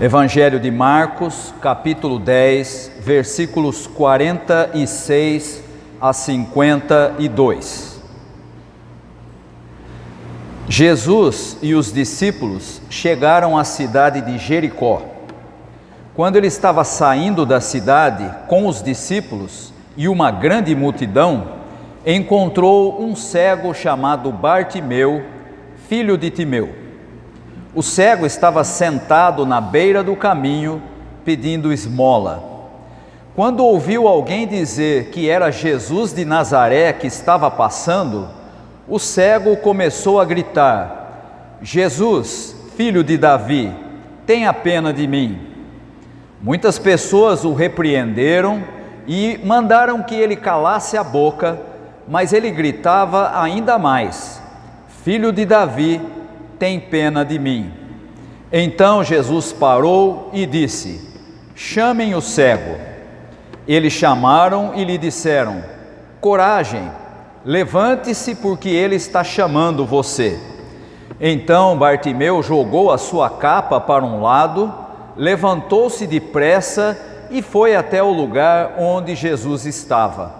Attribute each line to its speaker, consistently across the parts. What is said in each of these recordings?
Speaker 1: Evangelho de Marcos, capítulo 10, versículos 46 a 52. Jesus e os discípulos chegaram à cidade de Jericó. Quando ele estava saindo da cidade com os discípulos e uma grande multidão, encontrou um cego chamado Bartimeu, filho de Timeu. O cego estava sentado na beira do caminho, pedindo esmola. Quando ouviu alguém dizer que era Jesus de Nazaré que estava passando, o cego começou a gritar: Jesus, filho de Davi, tenha pena de mim. Muitas pessoas o repreenderam e mandaram que ele calasse a boca, mas ele gritava ainda mais: Filho de Davi, tem pena de mim. Então Jesus parou e disse: chamem o cego. Eles chamaram e lhe disseram: coragem, levante-se, porque ele está chamando você. Então Bartimeu jogou a sua capa para um lado, levantou-se depressa e foi até o lugar onde Jesus estava.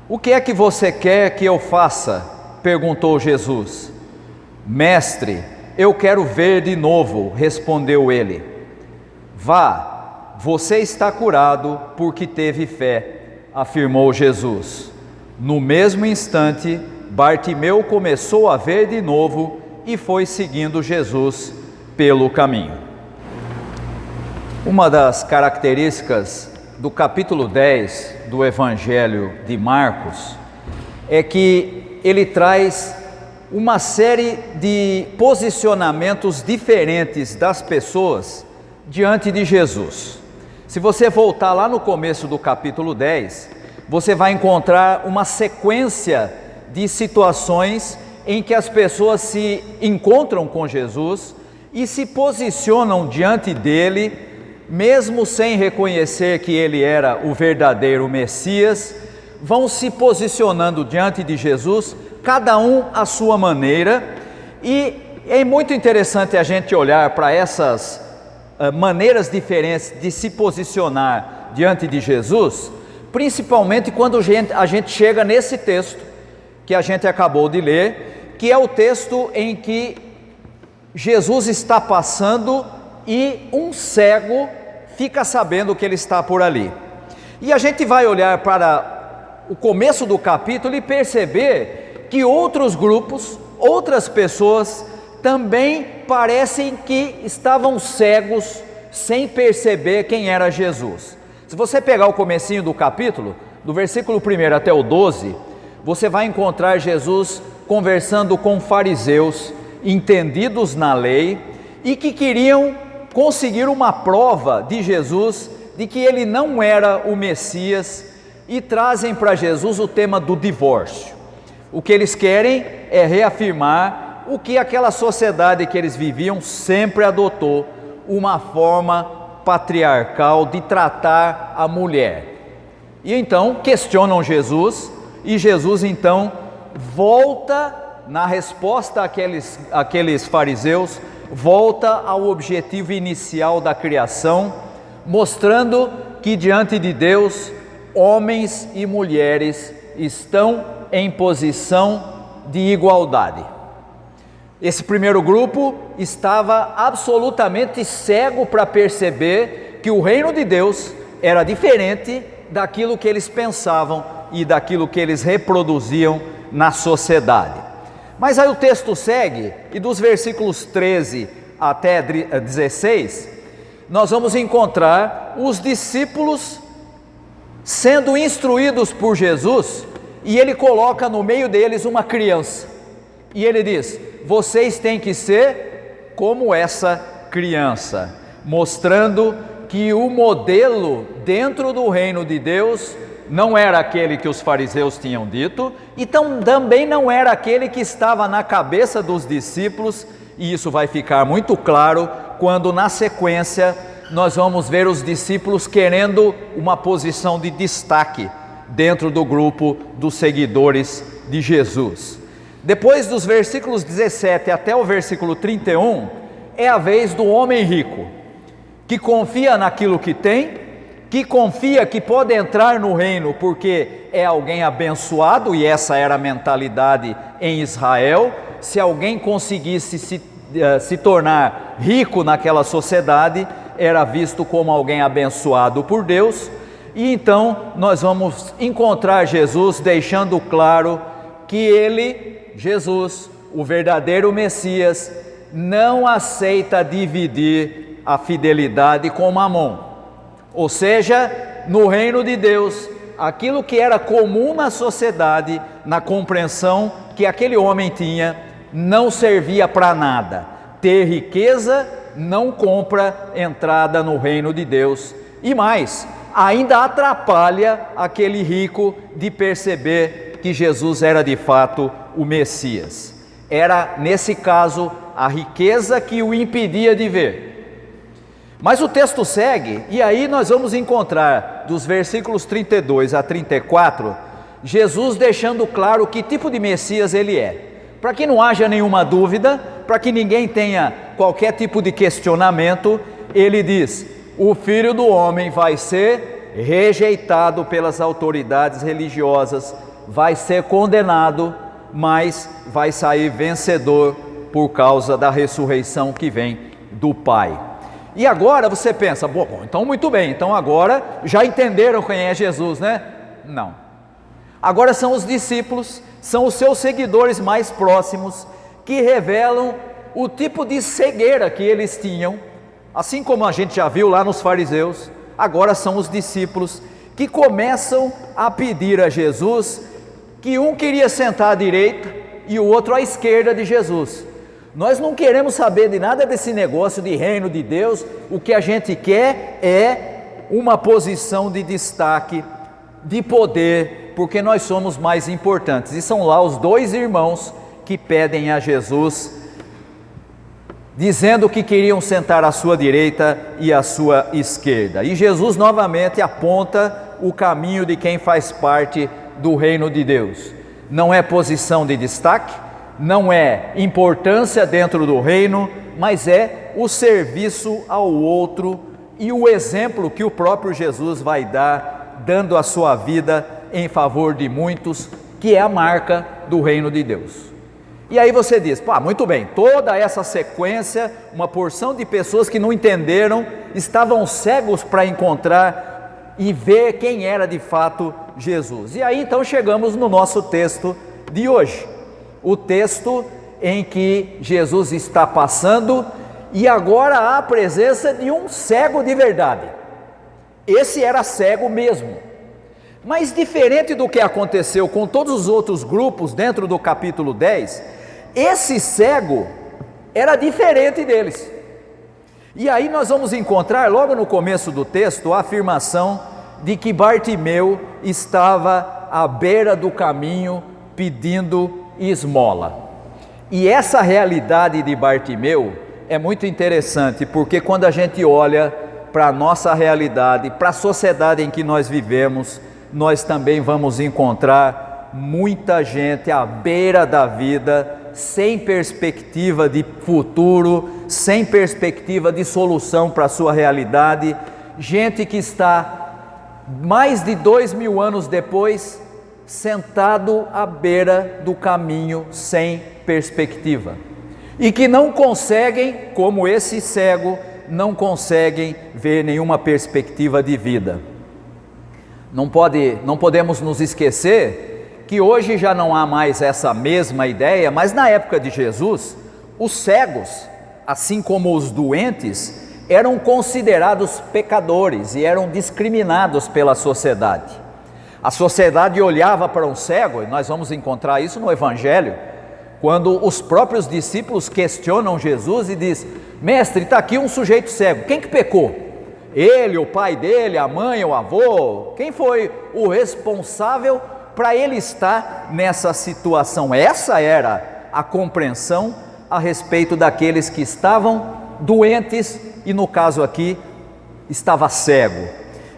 Speaker 1: O que é que você quer que eu faça? Perguntou Jesus. Mestre, eu quero ver de novo, respondeu ele. Vá, você está curado porque teve fé, afirmou Jesus. No mesmo instante, Bartimeu começou a ver de novo e foi seguindo Jesus pelo caminho. Uma das características do capítulo 10 do Evangelho de Marcos é que ele traz uma série de posicionamentos diferentes das pessoas diante de Jesus. Se você voltar lá no começo do capítulo 10, você vai encontrar uma sequência de situações em que as pessoas se encontram com Jesus e se posicionam diante dele, mesmo sem reconhecer que ele era o verdadeiro Messias, vão se posicionando diante de Jesus, cada um à sua maneira, e é muito interessante a gente olhar para essas maneiras diferentes de se posicionar diante de Jesus, principalmente quando a gente chega nesse texto que a gente acabou de ler, que é o texto em que Jesus está passando e um cego fica sabendo que ele está por ali. E a gente vai olhar para o começo do capítulo e perceber que outros grupos, outras pessoas também parecem que estavam cegos sem perceber quem era Jesus. Se você pegar o comecinho do capítulo, do versículo 1 até o 12, você vai encontrar Jesus conversando com fariseus entendidos na lei e que queriam conseguir uma prova de Jesus de que ele não era o Messias, e trazem para Jesus o tema do divórcio. O que eles querem é reafirmar o que aquela sociedade que eles viviam sempre adotou, uma forma patriarcal de tratar a mulher. E então questionam Jesus, e Jesus então volta, na resposta àqueles fariseus, volta ao objetivo inicial da criação, mostrando que diante de Deus, homens e mulheres estão em posição de igualdade. Esse primeiro grupo estava absolutamente cego para perceber que o reino de Deus era diferente daquilo que eles pensavam e daquilo que eles reproduziam na sociedade. Mas aí o texto segue, e dos versículos 13 até 16, nós vamos encontrar os discípulos sendo instruídos por Jesus, e ele coloca no meio deles uma criança, e ele diz: vocês têm que ser como essa criança, mostrando que o modelo dentro do reino de Deus não era aquele que os fariseus tinham dito, e também não era aquele que estava na cabeça dos discípulos, e isso vai ficar muito claro quando na sequência nós vamos ver os discípulos querendo uma posição de destaque dentro do grupo dos seguidores de Jesus. Depois dos versículos 17 até o versículo 31, é a vez do homem rico. que confia naquilo que tem, que confia que pode entrar no reino porque é alguém abençoado, e essa era a mentalidade em Israel. Se alguém conseguisse se tornar rico naquela sociedade, era visto como alguém abençoado por Deus. E então nós vamos encontrar Jesus deixando claro que ele, Jesus, o verdadeiro Messias, não aceita dividir a fidelidade com Mamon. Ou seja, no reino de Deus, aquilo que era comum na sociedade, na compreensão que aquele homem tinha, não servia para nada. Ter riqueza não compra entrada no reino de Deus. E mais, ainda atrapalha aquele rico de perceber que Jesus era de fato o Messias. Era, nesse caso, a riqueza que o impedia de ver. Mas o texto segue, e aí nós vamos encontrar, dos versículos 32 a 34, Jesus deixando claro que tipo de Messias ele é. Para que não haja nenhuma dúvida, para que ninguém tenha qualquer tipo de questionamento, ele diz: o Filho do Homem vai ser rejeitado pelas autoridades religiosas, vai ser condenado, mas vai sair vencedor por causa da ressurreição que vem do Pai. E agora você pensa, bom, então muito bem, então agora já entenderam quem é Jesus, né? Não. Agora são os discípulos, são os seus seguidores mais próximos, que revelam o tipo de cegueira que eles tinham, assim como a gente já viu lá nos fariseus. Agora são os discípulos que começam a pedir a Jesus, que um queria sentar à direita e o outro à esquerda de Jesus. Nós não queremos saber de nada desse negócio de reino de Deus. O que a gente quer é uma posição de destaque, de poder, porque nós somos mais importantes. E são lá os dois irmãos que pedem a Jesus, dizendo que queriam sentar à sua direita e à sua esquerda. E Jesus novamente aponta o caminho de quem faz parte do reino de Deus. Não é posição de destaque, não é importância dentro do reino, mas é o serviço ao outro e o exemplo que o próprio Jesus vai dar, dando a sua vida em favor de muitos, que é a marca do reino de Deus. E aí você diz, muito bem, toda essa sequência, uma porção de pessoas que não entenderam, estavam cegos para encontrar e ver quem era de fato Jesus. E aí então chegamos no nosso texto de hoje. O texto em que Jesus está passando e agora há a presença de um cego de verdade. Esse era cego mesmo. Mas diferente do que aconteceu com todos os outros grupos dentro do capítulo 10, esse cego era diferente deles. E aí nós vamos encontrar logo no começo do texto a afirmação de que Bartimeu estava à beira do caminho pedindo esmola. E essa realidade de Bartimeu é muito interessante, porque quando a gente olha para a nossa realidade, para a sociedade em que nós vivemos, nós também vamos encontrar muita gente à beira da vida, sem perspectiva de futuro, sem perspectiva de solução para a sua realidade, gente que está mais de 2000 anos depois, sentado à beira do caminho sem perspectiva, e que não conseguem, como esse cego, não conseguem ver nenhuma perspectiva de vida. Não podemos nos esquecer que hoje já não há mais essa mesma ideia, mas na época de Jesus, os cegos, assim como os doentes, eram considerados pecadores e eram discriminados pela sociedade. A sociedade olhava para um cego, e nós vamos encontrar isso no Evangelho, quando os próprios discípulos questionam Jesus e diz: mestre, está aqui um sujeito cego, quem que pecou? Ele, o pai dele, a mãe, o avô? Quem foi o responsável para ele estar nessa situação? Essa era a compreensão a respeito daqueles que estavam doentes e, no caso aqui, estava cego.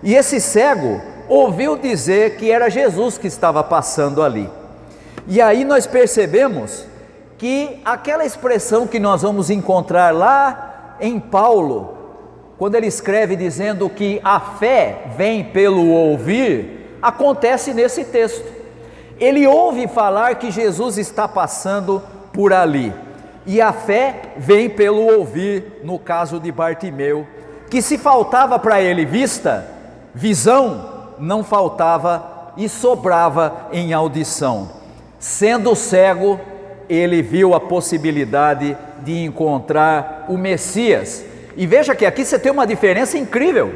Speaker 1: E esse cego ouviu dizer que era Jesus que estava passando ali. E aí nós percebemos que aquela expressão que nós vamos encontrar lá em Paulo, quando ele escreve dizendo que a fé vem pelo ouvir, acontece nesse texto. Ele ouve falar que Jesus está passando por ali, e a fé vem pelo ouvir, no caso de Bartimeu, que se faltava para ele visão, não faltava e sobrava em audição. Sendo cego, ele viu a possibilidade de encontrar o Messias. E veja que aqui você tem uma diferença incrível.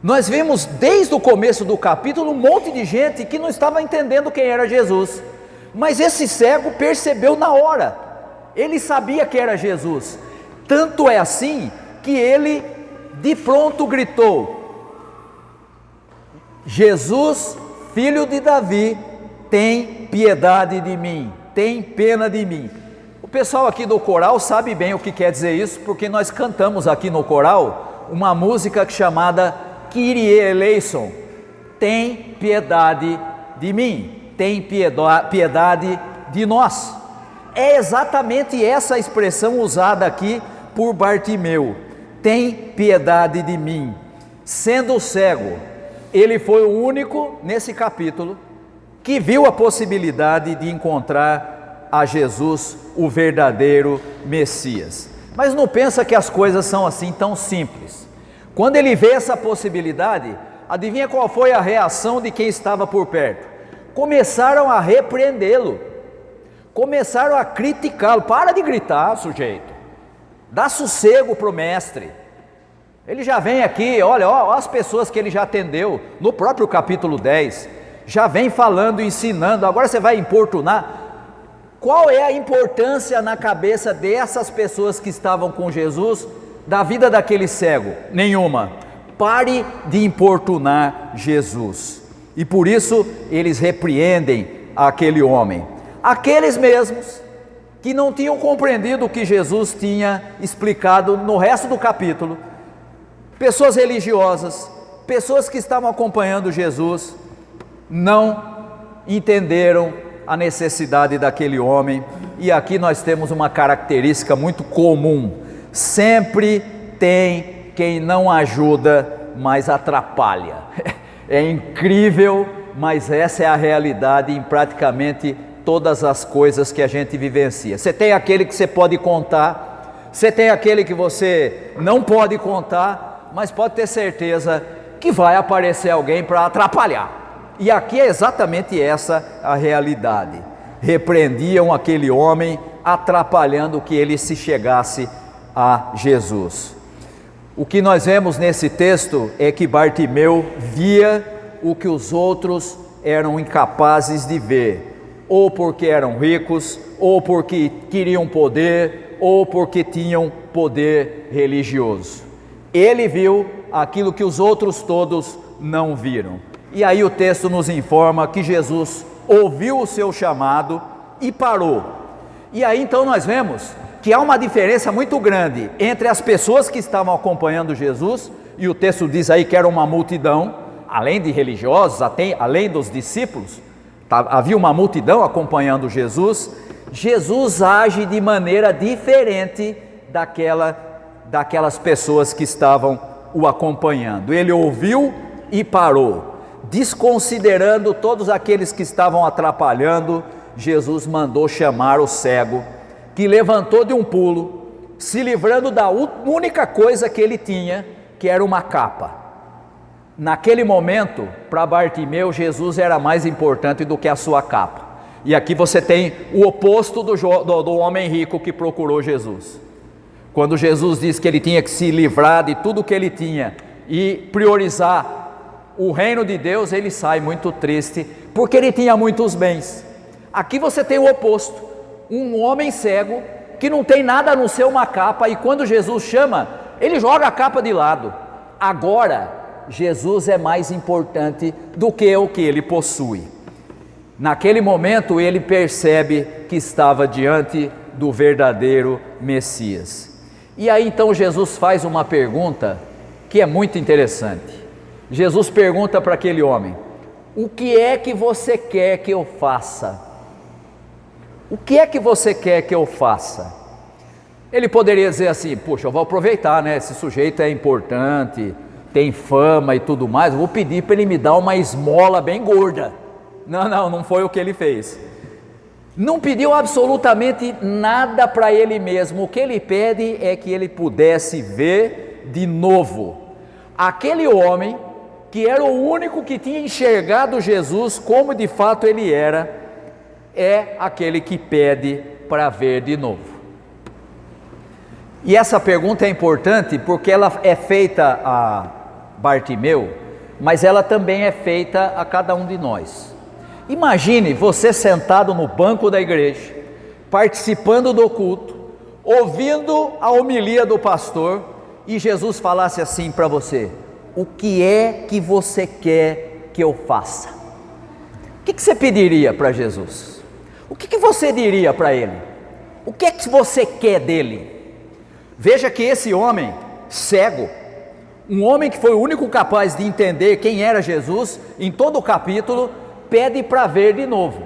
Speaker 1: Nós vimos desde o começo do capítulo um monte de gente que não estava entendendo quem era Jesus, mas esse cego percebeu na hora, ele sabia que era Jesus. Tanto é assim que ele de pronto gritou: Jesus, filho de Davi, tem piedade de mim, tem pena de mim. O pessoal aqui do coral sabe bem o que quer dizer isso, porque nós cantamos aqui no coral uma música chamada Kyrie eleison, tem piedade de mim, tem piedade de nós. É exatamente essa expressão usada aqui por Bartimeu, tem piedade de mim. Sendo cego, ele foi o único nesse capítulo que viu a possibilidade de encontrar a Jesus, o verdadeiro Messias. Mas não pensa que as coisas são assim tão simples. Quando ele vê essa possibilidade, adivinha qual foi a reação de quem estava por perto? Começaram a repreendê-lo, começaram a criticá-lo. Para de gritar, sujeito, dá sossego para o mestre. Ele já vem aqui, olha as pessoas que ele já atendeu, no próprio capítulo 10, já vem falando, ensinando, agora você vai importunar. Qual é a importância na cabeça dessas pessoas que estavam com Jesus, da vida daquele cego? Nenhuma. Pare de importunar Jesus. E por isso eles repreendem aquele homem. Aqueles mesmos que não tinham compreendido o que Jesus tinha explicado no resto do capítulo, pessoas religiosas, pessoas que estavam acompanhando Jesus, não entenderam a necessidade daquele homem. E aqui nós temos uma característica muito comum: sempre tem quem não ajuda, mas atrapalha. É incrível, mas essa é a realidade em praticamente todas as coisas que a gente vivencia. Você tem aquele que você pode contar, você tem aquele que você não pode contar, mas pode ter certeza que vai aparecer alguém para atrapalhar. E aqui é exatamente essa a realidade. Repreendiam aquele homem, atrapalhando que ele se chegasse a Jesus. O que nós vemos nesse texto é que Bartimeu via o que os outros eram incapazes de ver, ou porque eram ricos, ou porque queriam poder, ou porque tinham poder religioso. Ele viu aquilo que os outros todos não viram. E aí o texto nos informa que Jesus ouviu o seu chamado e parou. E aí então nós vemos que há uma diferença muito grande entre as pessoas que estavam acompanhando Jesus, e o texto diz aí que era uma multidão, além de religiosos, além dos discípulos, havia uma multidão acompanhando Jesus. Jesus age de maneira diferente daquelas pessoas que estavam o acompanhando. Ele ouviu e parou, desconsiderando todos aqueles que estavam atrapalhando. Jesus mandou chamar o cego, que levantou de um pulo, se livrando da única coisa que ele tinha, que era uma capa. Naquele momento, para Bartimeu, Jesus era mais importante do que a sua capa. E aqui você tem o oposto do homem rico que procurou Jesus. Quando Jesus disse que ele tinha que se livrar de tudo que ele tinha e priorizar o reino de Deus, ele sai muito triste, porque ele tinha muitos bens. Aqui você tem o oposto, um homem cego, que não tem nada a não ser uma capa, e quando Jesus chama, ele joga a capa de lado. Agora, Jesus é mais importante do que o que ele possui. Naquele momento, ele percebe que estava diante do verdadeiro Messias. E aí então Jesus faz uma pergunta que é muito interessante. Jesus pergunta para aquele homem: o que é que você quer que eu faça? O que é que você quer que eu faça? Ele poderia dizer assim: puxa, eu vou aproveitar, né? Esse sujeito é importante, tem fama e tudo mais, eu vou pedir para ele me dar uma esmola bem gorda. Não foi o que ele fez. Não pediu absolutamente nada para ele mesmo. O que ele pede é que ele pudesse ver de novo aquele homem que era o único que tinha enxergado Jesus como de fato ele era, é aquele que pede para ver de novo. E essa pergunta é importante porque ela é feita a Bartimeu, mas ela também é feita a cada um de nós. Imagine você sentado no banco da igreja, participando do culto, ouvindo a homilia do pastor, e Jesus falasse assim para você: o que é que você quer que eu faça? O que você pediria para Jesus? O que você diria para ele? O que é que você quer dele? Veja que esse homem cego, um homem que foi o único capaz de entender quem era Jesus, em todo o capítulo, pede para ver de novo.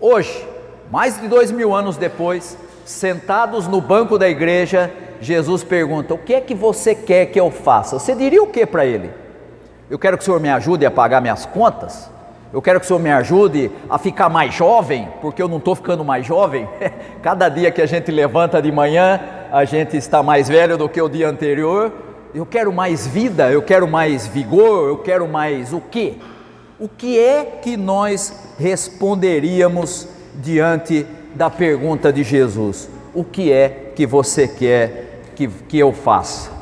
Speaker 1: Hoje, mais de 2000 anos depois, sentados no banco da igreja, Jesus pergunta: o que é que você quer que eu faça? Você diria o que para ele? Eu quero que o senhor me ajude a pagar minhas contas? Eu quero que o senhor me ajude a ficar mais jovem, porque eu não estou ficando mais jovem. Cada dia que a gente levanta de manhã, a gente está mais velho do que o dia anterior. Eu quero mais vida, eu quero mais vigor, eu quero mais o quê? O que é que nós responderíamos diante da pergunta de Jesus? O que é que você quer que eu faça?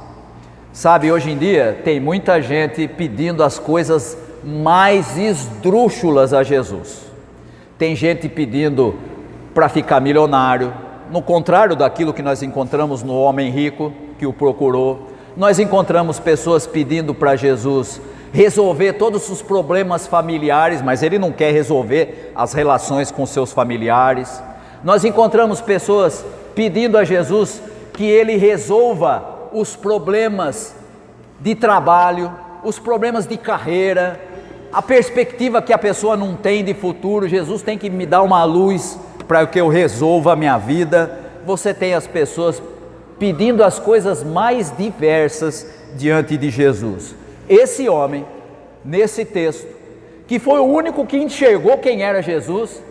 Speaker 1: Sabe, hoje em dia tem muita gente pedindo as coisas mais esdrúxulas a Jesus. Tem gente pedindo para ficar milionário, no contrário daquilo que nós encontramos no homem rico que o procurou. Nós encontramos pessoas pedindo para Jesus resolver todos os problemas familiares, mas ele não quer resolver as relações com seus familiares. Nós encontramos pessoas pedindo a Jesus que ele resolva os problemas de trabalho, os problemas de carreira, a perspectiva que a pessoa não tem de futuro. Jesus tem que me dar uma luz para que eu resolva a minha vida. Você tem as pessoas pedindo as coisas mais diversas diante de Jesus. Esse homem, nesse texto, que foi o único que enxergou quem era Jesus,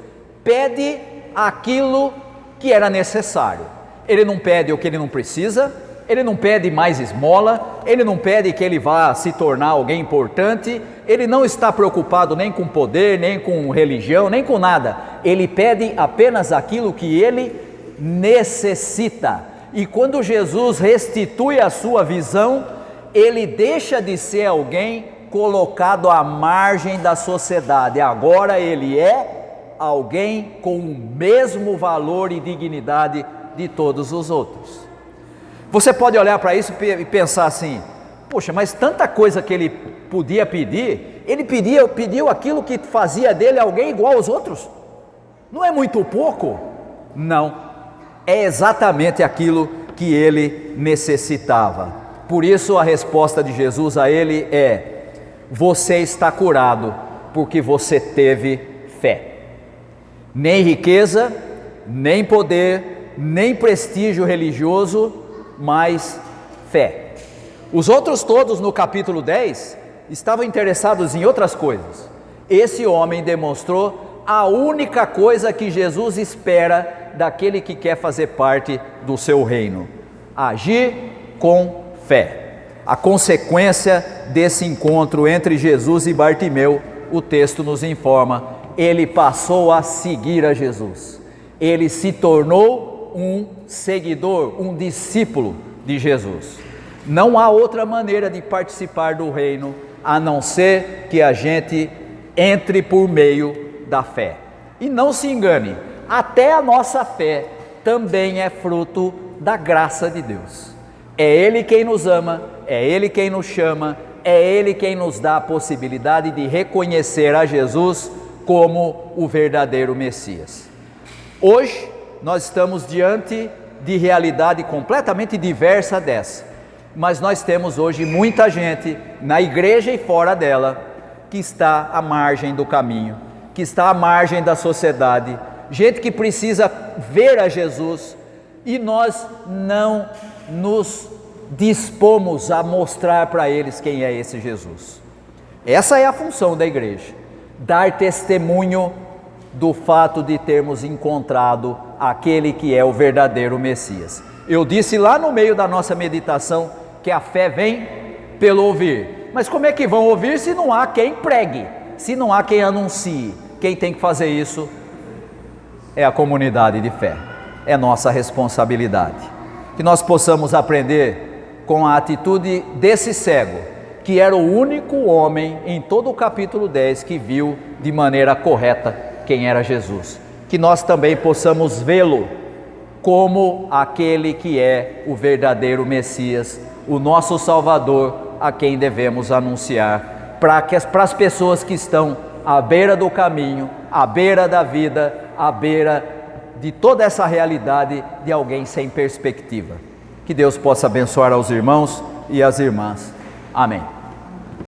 Speaker 1: pede aquilo que era necessário. Ele não pede o que ele não precisa, ele não pede mais esmola, ele não pede que ele vá se tornar alguém importante, ele não está preocupado nem com poder, nem com religião, nem com nada. Ele pede apenas aquilo que ele necessita. E quando Jesus restitui a sua visão, ele deixa de ser alguém colocado à margem da sociedade. Agora ele é alguém com o mesmo valor e dignidade de todos os outros. Você pode olhar para isso e pensar assim: poxa, mas tanta coisa que ele podia pedir, ele pediu aquilo que fazia dele alguém igual aos outros? Não é muito pouco? Não, é exatamente aquilo que ele necessitava. Por isso a resposta de Jesus a ele é: você está curado porque você teve fé. Nem riqueza, nem poder, nem prestígio religioso, mas fé. Os outros todos no capítulo 10 estavam interessados em outras coisas. Esse homem demonstrou a única coisa que Jesus espera daquele que quer fazer parte do seu reino: agir com fé. A consequência desse encontro entre Jesus e Bartimeu, o texto nos informa: ele passou a seguir a Jesus. Ele se tornou um seguidor, um discípulo de Jesus. Não há outra maneira de participar do reino a não ser que a gente entre por meio da fé. E não se engane, até a nossa fé também é fruto da graça de Deus. É Ele quem nos ama, é Ele quem nos chama, é Ele quem nos dá a possibilidade de reconhecer a Jesus como o verdadeiro Messias. Hoje nós estamos diante de realidade completamente diversa dessa, mas nós temos hoje muita gente na igreja e fora dela que está à margem do caminho, que está à margem da sociedade, gente que precisa ver a Jesus, e nós não nos dispomos a mostrar para eles quem é esse Jesus. Essa é a função da igreja, dar testemunho do fato de termos encontrado aquele que é o verdadeiro Messias. Eu disse lá no meio da nossa meditação que a fé vem pelo ouvir, mas como é que vão ouvir se não há quem pregue, se não há quem anuncie? Quem tem que fazer isso é a comunidade de fé, é nossa responsabilidade. Que nós possamos aprender com a atitude desse cego, que era o único homem em todo o capítulo 10 que viu de maneira correta quem era Jesus. Que nós também possamos vê-lo como aquele que é o verdadeiro Messias, o nosso Salvador, a quem devemos anunciar para as pessoas que estão à beira do caminho, à beira da vida, à beira de toda essa realidade de alguém sem perspectiva. Que Deus possa abençoar aos irmãos e às irmãs. Amém.